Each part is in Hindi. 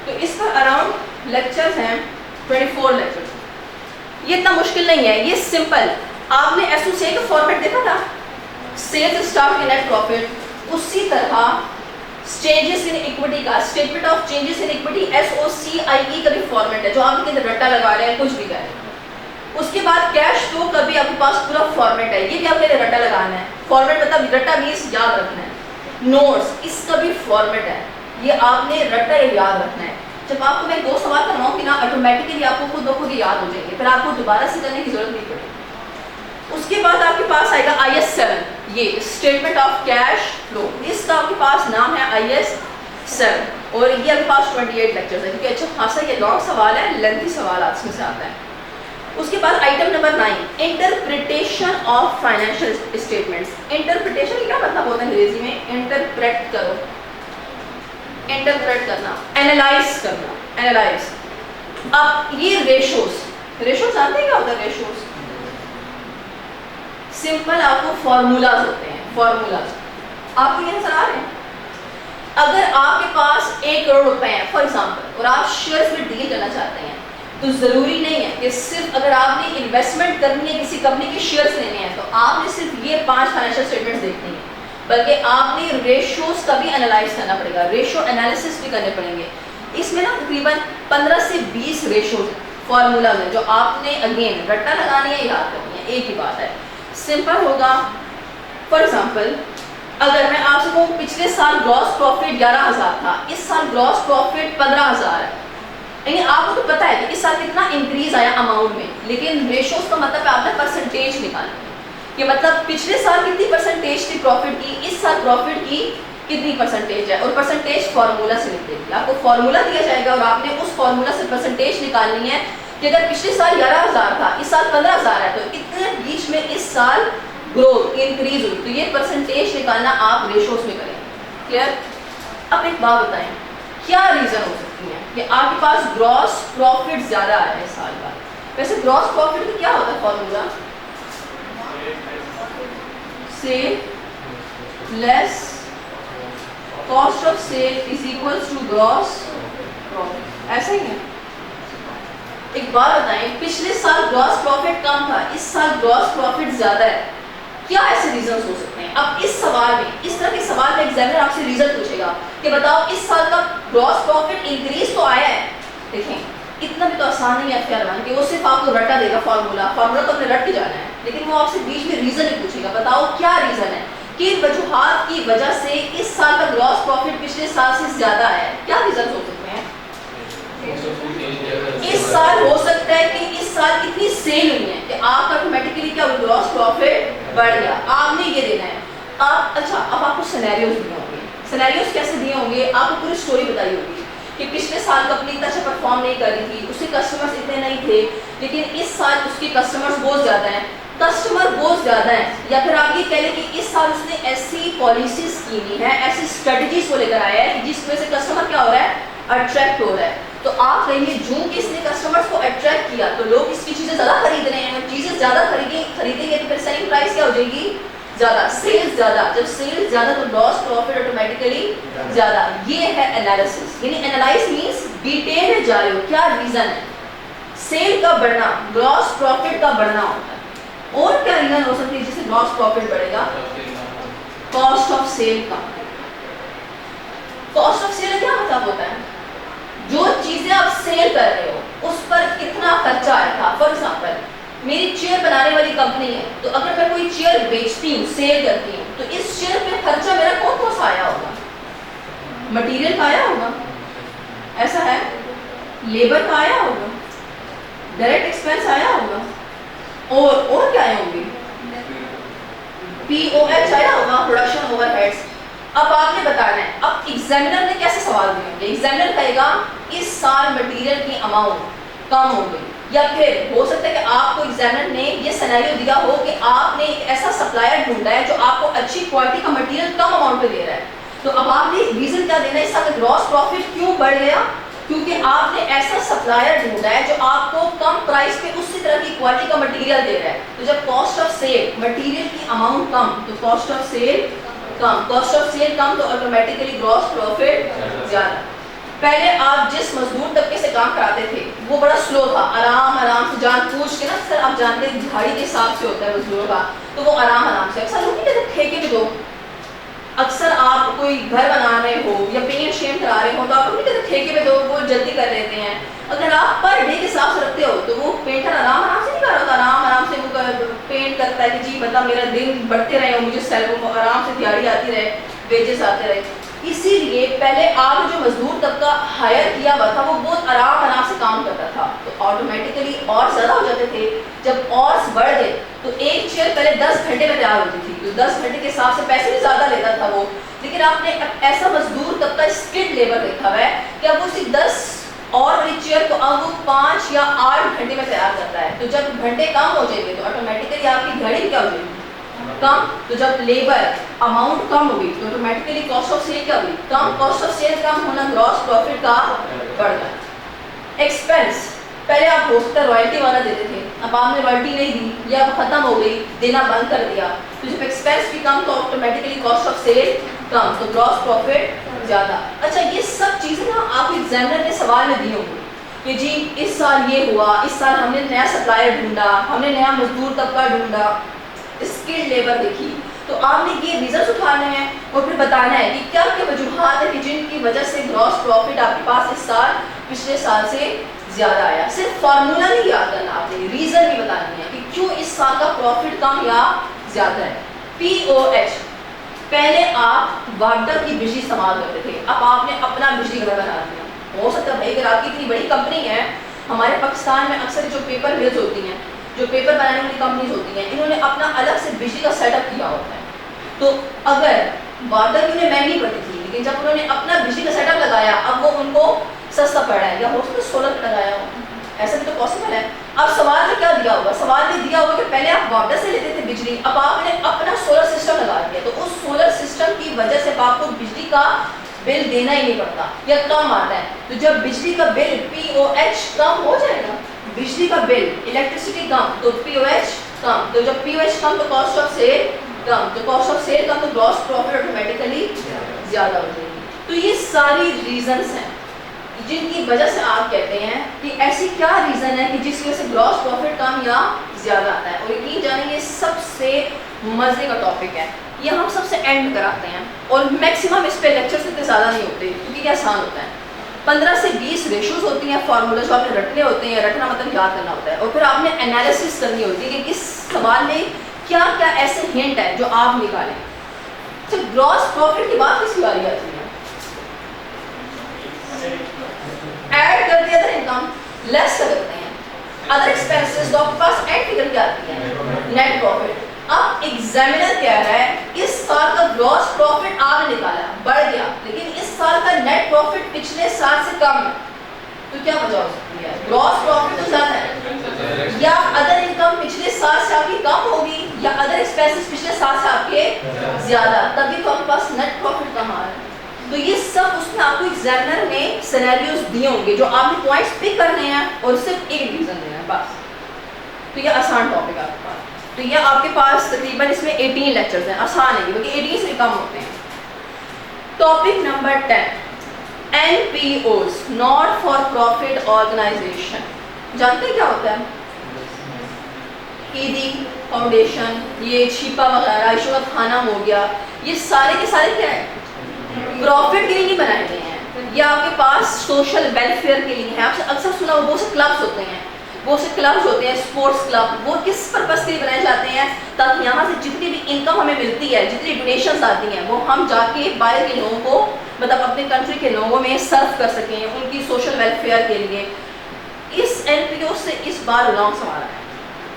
तो इसका अराउंड लेक्चर्स हैं 24 लेक्चर्स। ये इतना मुश्किल नहीं है, ये सिंपल। आपने एसओसी का फॉर्मेट देखा था, सेल्स स्टाफ की नेट प्रॉफिट, उसी तरह चेंजेस इन इक्विटी का statement of changes in equity SOCIE का भी फॉर्मेट है, जो आप इनके रट्टा लगा रहे हैं कुछ भी कर रहे हैं। उसके बाद कैश फ्लो का भी आपके पास पूरा फॉर्मेट है, ये भी आपके लिए रट्टा लगाना है। फॉर्मेट मतलब रट्टा मींस याद रखना है। नोट्स, इसका भी फॉर्मेट है, ये आपने रट्टा याद रखना है। जब आपको मैं 2 सवाल करवाऊंगी ना, ऑटोमेटिकली आपको खुद ब खुद याद हो जाएंगे, फिर आपको दोबारा से करने की जरूरत नहीं पड़ेगी। उसके बाद आपके पास आएगा IS 7, ये स्टेटमेंट ऑफ कैश फ्लो, इसका आपके पास नाम है IS 7 और ये आपके पास 28 लेक्चर्स है, क्योंकि अच्छा खासा ये लॉन्ग सवाल है, लेंथी सवाल आज से आता है। उसके बाद item number 9, interpretation of financial statements. Interpretation क्या मतलब होता है अंग्रेजी में? इंटरप्रेट करो, इंटरप्रेट करना, एनालाइज करना, एनालाइज। अब ये रेशोस, रेशोस जानते हैं क्या होता है रेशोस? सिंपल आपको फॉर्मूलाज होते हैं, फॉर्मूलाज आपको ये नजर आ रहे हैं। अगर आपके पास 1 करोड़ रुपए हैं फॉर एग्जांपल, और आप शेयर्स में डील करना चाहते हैं, तो जरूरी नहीं है कि सिर्फ अगर आपने इन्वेस्टमेंट करनी है, किसी कंपनी के शेयर्स लेने हैं, तो आपने सिर्फ ये 5 फाइनेंशियल स्टेटमेंट्स देखनी है, बल्कि आपने रेशियोज का भी एनालाइज करना पड़ेगा, रेशियो एनालिसिस भी करने पड़ेंगे। इसमें ना तकरीबन 15 से 20 रेशियोज फॉर्मूला में, जो आपने अगेन रट्टा लगानी है, याद करनी है। एक ही बात है, सिंपल होगा। फॉर एग्जांपल अगर मैं आपसे कहूँ पिछले साल ग्रॉस प्रॉफिट 11,000 था, इस साल ग्रॉस प्रॉफिट 15,000 है, यानी आपको तो पता है कि इस साल कितना इंक्रीज आया अमाउंट में, लेकिन रेशियोज का मतलब आपने परसेंटेज निकालना है कि मतलब पिछले साल कितनी परसेंटेज थी प्रॉफिट की, इस साल प्रॉफिट की कितनी परसेंटेज है, और परसेंटेज फार्मूला से निकलेगी। आपको फार्मूला दिया जाएगा और आपने उस फार्मूला से परसेंटेज निकालनी है कि अगर पिछले साल 11,000 था, इस साल 15,000 है, तो इतने बीच में इस साल ग्रोथ इंक्रीज हुई, तो ये परसेंटेज निकालना आप रेशियोज में करेंगे। क्लियर? अब एक बात बताएं, क्या रीजन हो सकती है कि आपके पास ग्रॉस प्रॉफिट ज्यादा आया है इस साल का? वैसे ग्रॉस प्रॉफिट का क्या होता है formula? Sale less cost of sale is equals to gross profit, ऐसा ही है। एक बात बताएं, पिछले साल ग्रॉस प्रॉफिट कम था, इस साल ग्रॉस प्रॉफिट ज्यादा है, क्या ऐसे रीजन हो सकते हैं? अब इस सवाल में, इस तरह के सवाल में एग्जामिनर आपसे रीजन पूछेगा कि बताओ इस साल का ग्रॉस प्रॉफिट इंक्रीज तो आया है। देखें इतना भी तो आसान नहीं है अख्तियार कि वो सिर्फ आपको रट्टा देगा, फार्मूला तो अपने रट के जाना है, लेकिन वो आपसे बीच में रीजन ही पूछेगा, बताओ क्या रीजन है, किन वजूहात की वजह से इस साल का ग्रॉस प्रॉफिट पिछले साल से ज्यादा है, क्या रीजन हो सकते हैं? इस साल हो सकता है कि इस साल इतनी सेल हुई है कि आपका ऑटोमेटिकली क्या ग्रॉस प्रॉफिट बढ़ गया, आपने ये देना है। आप अच्छा, अब आपको सिनेरियोज दिए होंगे, सिनेरियोज कैसे दिए होंगे? आपको पूरी स्टोरी बताई होगी कि पिछले साल कंपनी इतना अच्छा परफॉर्म नहीं कर रही थी, उसके कस्टमर्स इतने नहीं थे, लेकिन इस साल उसके कस्टमर्स बहुत ज्यादा हैं, कस्टमर बहुत ज्यादा है, या फिर आप ये कह लें कि इस साल उसने ऐसी पॉलिसीज की है, ऐसी स्ट्रेटजीज को लेकर आया है जिस वजह से कस्टमर क्या हो रहा है, अट्रैक्ट हो रहा है। तो आप कहेंगे जो कि इसने कस्टमर्स को अट्रैक्ट किया, तो लोग इसकी चीजें ज्यादा खरीद रहे हैं, चीजें ज्यादा खरीदेंगे तो फिर सेलिंग प्राइस क्या हो जाएगी, ज्यादा, सेल्स ज्यादा, जब सेल्स ज्यादा तो ग्रॉस प्रॉफिट ऑटोमेटिकली ज्यादा। ये है एनालिसिस, यानी एनालाइज मींस डिटेल में जा रहे हो, क्या रीजन है सेल का बढ़ना, ग्रॉस प्रॉफिट का बढ़ना होता है। और क्या रीजन हो सकती है जिससे ग्रॉस प्रॉफिट बढ़ेगा? कॉस्ट ऑफ सेल का। कॉस्ट ऑफ सेल क्या मतलब होता है? जो चीजें आप सेल कर रहे हो उस पर कितना खर्चा आया था। फॉर एग्जांपल मेरी चेयर बनाने वाली कंपनी है, तो अगर मैं कोई चेयर बेचती हूँ, सेल करती हूँ, तो इस चेयर पे खर्चा मेरा कौन कौन सा आया होगा? मटेरियल का आया होगा, ऐसा है, लेबर का आया होगा, डायरेक्ट एक्सपेंस आया होगा, और क्या आए होंगे? POH आया होगा, प्रोडक्शन ओवरहेड्स। अब आपने बताना है, अब एग्जामिनर ने कैसे सवाल दिए होंगे? एग्जामिनर कहेगा इस साल मटेरियल की अमाउंट कम हो गई, या फिर हो सकता है कि आपको एग्जामिनर ने ये सिनेरियो दिया हो कि आपने एक ऐसा सप्लायर ढूंढा है जो आपको अच्छी क्वालिटी का मटेरियल कम अमाउंट पे दे रहा है, तो अब आपने रीजन क्या देना है, इस साल ग्रॉस प्रॉफिट क्यों बढ़ गया? क्योंकि आपने ऐसा सप्लायर ढूंढा है जो आपको कम प्राइस पे उसी तरह की क्वालिटी का मटेरियल दे रहा है। तो जब कॉस्ट ऑफ सेल, मटेरियल की अमाउंट कम, तो कॉस्ट ऑफ सेल कम, कॉस्ट ऑफ सेल कम, तो ऑटोमेटिकली ग्रॉस प्रॉफिट ज्यादा। पहले आप जिस मजदूर तबके से काम कराते थे वो बड़ा स्लो था, आराम आराम से जान पूछ के ना, सर आप जानते हैं दिहाड़ी के हिसाब से होता है मजदूरों का, तो वो आराम आराम से, अक्सर लोग नहीं कहते ठेके पे दो, अक्सर आप कोई घर बना रहे हो या पेंट शेम करा रहे हो तो आप नहीं कहते ठेके पे दो, वो जल्दी कर लेते हैं। अगर आप पर डे के हिसाब से रखते हो तो वो पेंटर आराम आराम से नहीं कर रहा होता, आराम आराम से वो पेंट करता है कि जी मतलब मेरा दिन बढ़ते रहे, मुझे सैलरी आराम से दिहाड़ी आती रहे, वेजेस आते रहे। इसीलिए पहले आप जो मजदूर तबका हायर किया हुआ था वो बहुत आराम से काम करता था, तो ऑटोमेटिकली और ज़्यादा हो जाते थे। जब और बढ़ गए तो एक चेयर पहले 10 घंटे में तैयार होती थी, तो 10 घंटे के हिसाब से पैसे भी ज़्यादा लेता था वो। लेकिन आपने ऐसा मजदूर तबका स्किल्ड लेबर देखा हुआ है कि अब उसी 10 और वाली चेयर को अब वो 5 या 8 घंटे में तैयार करता है। तो जब घंटे कम हो जाएंगे तो ऑटोमेटिकली आपकी घड़ी क्या हो जाएगी, कम। तो जब लेबर अमाउंट कम होगी तो ऑटोमेटिकली कॉस्ट ऑफ सेल क्या होगी, कम। कॉस्ट ऑफ सेल कम होना ग्रॉस प्रॉफिट का बढ़ गया। एक्सपेंस, पहले आप हो सकता है रॉयल्टी वाला देते थे, अब आपने रॉयल्टी नहीं दी या खत्म हो गई, देना बंद कर दिया, तो जब एक्सपेंस भी कम तो ऑटोमेटिकली कॉस्ट ऑफ सेल कम, तो ग्रॉस प्रॉफिट ज़्यादा। अच्छा, ये सब चीज़ें ना आप एग्जामिनर के सवाल में दी होंगी कि जी इस साल ये हुआ, इस साल हमने नया सप्लायर ढूंढा, हमने नया मजदूर तबका ढूंढा, स्किल्ड लेबर देखी, तो आपने ये रिजल्ट उठाने हैं और फिर बताना है कि क्या क्या वजूहात है कि जिनकी वजह से ग्रॉस प्रॉफिट आपके पास इस साल पिछले साल से ज़्यादा आया। सिर्फ फार्मूला नहीं याद करना, आपने रीज़न भी बतानी है कि क्यों इस साल का प्रॉफिट कम या ज़्यादा है। POH, पहले आप वाटर की बिजली इस्तेमाल करते थे, अब आपने अपना बिजली घर बना दिया। हो सकता है भाई अगर आपकी इतनी बड़ी कंपनी है, हमारे पाकिस्तान में अक्सर जो पेपर मिल्स होती हैं, जो पेपर बनाने वाली कंपनीज होती हैं, इन्होंने अपना अलग से बिजली का सेटअप किया होता है। तो अगर वाटर की उन्हें महंगी पड़ती थी, लेकिन जब उन्होंने अपना बिजली का सेटअप लगाया अब वो उनको सस्ता पड़ रहा है, या हो सकता है सोलर पर लगाया हो, ऐसा भी तो पॉसिबल है। अब सवाल में क्या दिया होगा, सवाल में दिया होगा कि पहले आप वाटर से लेते थे बिजली, अब आपने अपना सोलर सिस्टम लगा दिया, तो उस सोलर सिस्टम की वजह से आपको बिजली का बिल देना ही नहीं पड़ता या कम आता है। तो जब बिजली का बिल POH कम हो जाएगा, बिजली का बिल इलेक्ट्रिसिटी कम तो POH कम, तो जब POH कम तो कॉस्ट ऑफ सेल कम, तो कॉस्ट ऑफ सेल कम तो ग्रॉस प्रॉफिट ऑटोमेटिकली ज़्यादा हो जाएगी। तो ये सारी रीजंस हैं जिनकी वजह से आप कहते हैं कि ऐसी क्या रीज़न है कि जिसकी वजह से ग्रॉस प्रॉफिट कम या ज़्यादा आता है। और यकीन जाने ये सबसे मज़े का टॉपिक है, ये हम सबसे एंड कराते हैं और मैक्सिमम इस पे लेक्चर्स इतने ज़्यादा नहीं होते क्योंकि ये आसान होता है। 15 से 20 रेशोज होती हैं, फार्मूला जो आपने रटने होते हैं, रटना मतलब याद करना होता है, और फिर आपने एनालिसिस करनी होती है कि इस सवाल में क्या क्या ऐसे हिंट है जो आप निकालें। तो ग्रॉस प्रॉफिट की बात किसकी बारी आती है, ऐड कर दिया अदर इनकम, लेस कर देते हैं अदर एक्सपेंसेस, तो आपके पास एंड फिगर क्या आती है, नेट प्रॉफिट। अब एग्जामिनर कह रहा है इस साल का ग्रॉस प्रॉफिट आपने निकाला बढ़ गया, लेकिन इस साल का नेट प्रॉफिट पिछले साल से कम है, तो क्या वजह हो सकती है, ग्रॉस प्रॉफिट तो ज्यादा है, या अदर इनकम पिछले साल से आपकी कम होगी, या अदर एक्सपेंसेस पिछले साल से आपके ज्यादा, तभी तो आपके पास नेट प्रॉफिट कम आ रहा है। तो ये सब उसमें आपको एग्जामिनर ने सिनेरियोज दिए होंगे जो आपने पॉइंट्स पिक करने हैं और सिर्फ एक रीजन देना है बस। तो ये आसान टॉपिक है आपके पास, तो ये आपके पास तकरीबन इसमें 18 लेक्चर्स हैं, आसान है क्योंकि 18 से कम होते हैं। Topic number 10, NPOs, not for profit organisation. जानते हैं क्या होता है, ईदी फाउंडेशन, ये छिपा वगैरह, ईशू का खाना हो गया, ये सारे के सारे क्या है, प्रॉफिट के लिए नहीं बनाए गए हैं, ये आपके पास सोशल वेलफेयर के लिए है। आपसे अक्सर सुना हो बहुत से क्लब्स होते हैं, बहुत से क्लब्स होते हैं, स्पोर्ट्स क्लब, वो किस पर्पस के लिए बनाए जाते हैं, ताकि यहाँ से जितनी भी इनकम हमें मिलती है, जितनी डोनेशंस आती हैं, वो हम जाके बाहर के लोगों को मतलब अपने कंट्री के लोगों में सर्व कर सकें उनकी सोशल वेलफेयर के लिए। इस NPO से इस बार लॉन्ग संभाला है,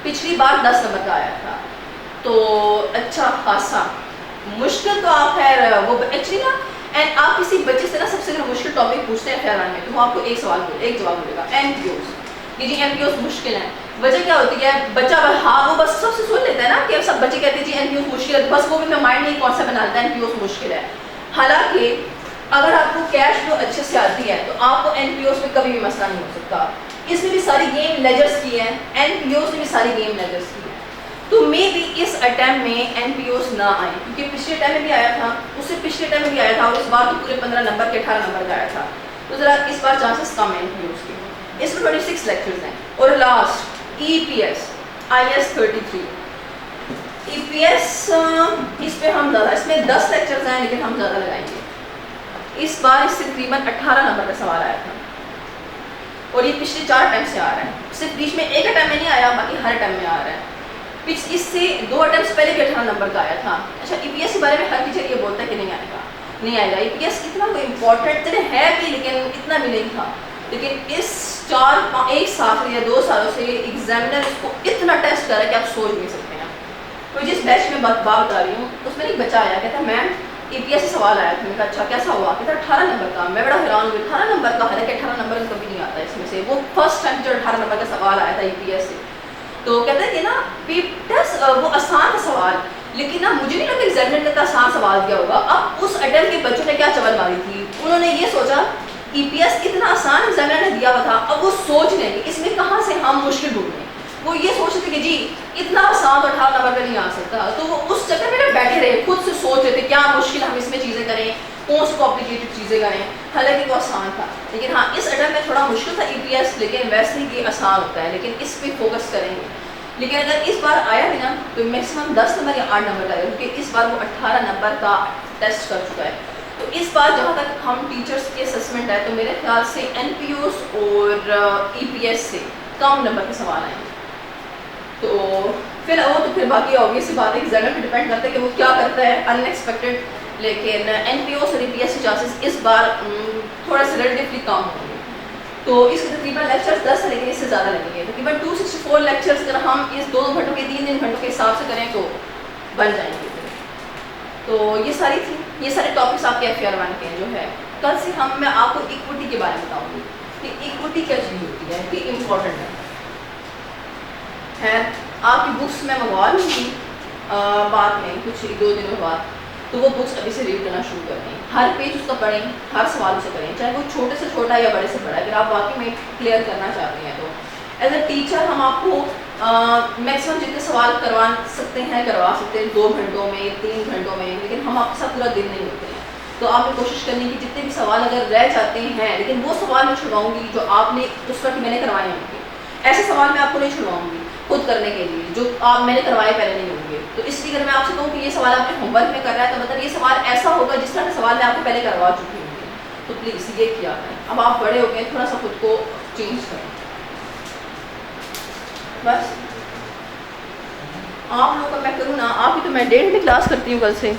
पिछली बार 10 नंबर का आया था, तो अच्छा खासा मुश्किल तो आप है वो एक्चुअली ना, एंड आप किसी बच्चे से ना सबसे अगर मुश्किल टॉपिक पूछते हैं ख्याल में, तो वो आपको एक जवाब मिलेगा, NPOs। ये जी NPOs मुश्किल है, वजह क्या होती है, बच्चा हाँ वो बस सबसे सुन लेता है ना कि अब सब बच्चे कहते हैं जी NPOs मुश्किल है, बस वो भी मैं माइंड में एक कॉन्सेप्ट बना लेता है NPOs मुश्किल है। हालांकि अगर आपको कैश फ्लो अच्छे से आती है तो आपको NPOs में कभी भी मसला नहीं हो सकता। इसमें भी सारी गेम लेजर्स की है, NPOs में भी सारी गेम लेजर्स की है, तो मे भी इस अटैम्प्ट में NPOs ना आए, क्योंकि पिछले टाइम में भी आया था, उससे पिछले टाइम में भी आया था, और इस बार तो पूरे 15 नंबर के 18 नंबर का आया था। तो ज़रा इस बार चांसेस कम है यूज़ के। इसमें 26 लेक्चर्स हैं। और लास्ट EPS IS 33 EPS, इस पे हम ज़्यादा, इसमें 10 लेक्चर्स हैं लेकिन हम ज़्यादा लगाएंगे। इस बार इससे तकरीबन 18 नंबर का सवाल आया था और ये पिछले 4 अटैम्प्ट से आ रहा है। सिर्फ बीच में एक अटैम्प्ट में नहीं आया, बाकी हर अटैम्प्ट में आ रहा है। इससे 2 अटैम्प्ट पहले भी 18 नंबर का आया था। अच्छा, EPS के बारे में हर टीचर ये बोलता है कि नहीं आएगा, नहीं आएगा। EPS इतना कोई इम्पोर्टेंट है भी लेकिन इतना भी नहीं था। लेकिन इस 1 साल या 2 सालों से एग्जामिनर इसको इतना टेस्ट कर रहा है कि आप सोच नहीं सकते हैं। तो जिस बैच में बात बता रही हूँ उसमें एक बच्चा आया, कहता मैम EPS से सवाल आया था। मैंने कहा अच्छा कैसा हुआ? कहता 18 नंबर का। मैं बड़ा हैरान हुई, 18 नंबर का, हालांकि 18 नंबर कभी नहीं आता इसमें से। वो फर्स्ट टाइम जो 18 नंबर का सवाल आया था EPS से, तो कहते हैं कि ना टेस्ट वो आसान था सवाल, लेकिन ना मुझे नहीं लगता एग्जामिनर ने इतना आसान सवाल दिया होगा। अब उस अटेम्प्ट के बच्चों ने क्या चवल मारी थी, उन्होंने ये सोचा EPS इतना आसान एग्जामिनर ने दिया हुआ था, अब वो सोच रहे हैं कि इसमें कहाँ से हम मुश्किल ढूंढें। वो ये सोचते थे कि जी इतना आसान तो 18 नंबर पर नहीं आ सकता, तो वो उस चक्कर में बैठे रहे, खुद से सोच रहे थे क्या मुश्किल हम इसमें चीज़ें करें, कौन सी कॉम्प्लिकेटेड चीज़ें करें। हालांकि वो आसान था, लेकिन हाँ इस अटेम्प्ट में थोड़ा मुश्किल था EPS, लेकिन वैसे ही ये आसान होता है, लेकिन इस पर फोकस करेंगे। लेकिन अगर इस बार आया भी ना तो मैक्सिमम 10 नंबर या 8 नंबर का आएगा, क्योंकि इस बार वो 18 नंबर का टेस्ट कर चुका है। तो इस बार जहाँ तक हम टीचर्स के असेसमेंट है, तो मेरे ख्याल से NPOs और EPS से कम नंबर के सवाल आएंगे। तो फिर बाकी ऑब्वियस बात है, एग्जामिनर पे डिपेंड करता है कि वो क्या करता है अनएक्सपेक्टेड। लेकिन NPOs और EPS के चांसेस इस बार थोड़ा सा रिलेटिवली कम होंगे। तो इसके तकरीबन लेक्चर्स 10 है, लेकिन इससे ज़्यादा लगेंगे। तकरीबन 264 लेक्चर्स अगर हम इस 2 घंटों के 3 घंटों के हिसाब से करें तो बन जाएंगे। तो ये सारे टॉपिक्स आपके FR1 के जो है। कल से मैं आपको इक्विटी के बारे में बताऊँगी कि इक्विटी क्या चीज़ होती है, कि इम्पोर्टेंट है। आपकी बुक्स मैं मंगवा लूँगी बाद में कुछ 1-2 दिनों बाद, तो वो बुक्स अभी से रीड करना शुरू कर दें। हर पेज उसका पढ़ें, हर सवाल उसे करें, चाहे वो छोटे से छोटा या बड़े से बड़ा। अगर आप वाकई में क्लियर करना चाहते हैं तो एज ए टीचर हम आपको मैक्सिमम जितने सवाल करवा सकते हैं 2 घंटों में, 3 घंटों में, लेकिन हम आपके साथ पूरा दिन नहीं होते हैं। तो आपने कोशिश करनी कि जितने भी सवाल अगर रह जाते हैं, लेकिन वो सवाल मैं छुड़वाऊँगी जो आपने उस वक्त मैंने करवाए होंगे। ऐसे सवाल मैं आपको नहीं छुड़वाऊँगी खुद करने के लिए जो आप मैंने करवाए पहले नहीं होंगे। तो इसलिए अगर मैं आपसे कहूँ कि ये सवाल आपने होमवर्क में कर रहा है, तो मतलब ये सवाल ऐसा होगा जिस तरह के सवाल मैं आपको पहले करवा चुकी हूँ। तो प्लीज़ ये किया करें। अब आप बड़े हो गए, थोड़ा सा खुद को चेंज करें। बस आप लोगों का मैं करूँ ना, आपकी तो मैं 1.5 घंटे क्लास करती हूँ कल से।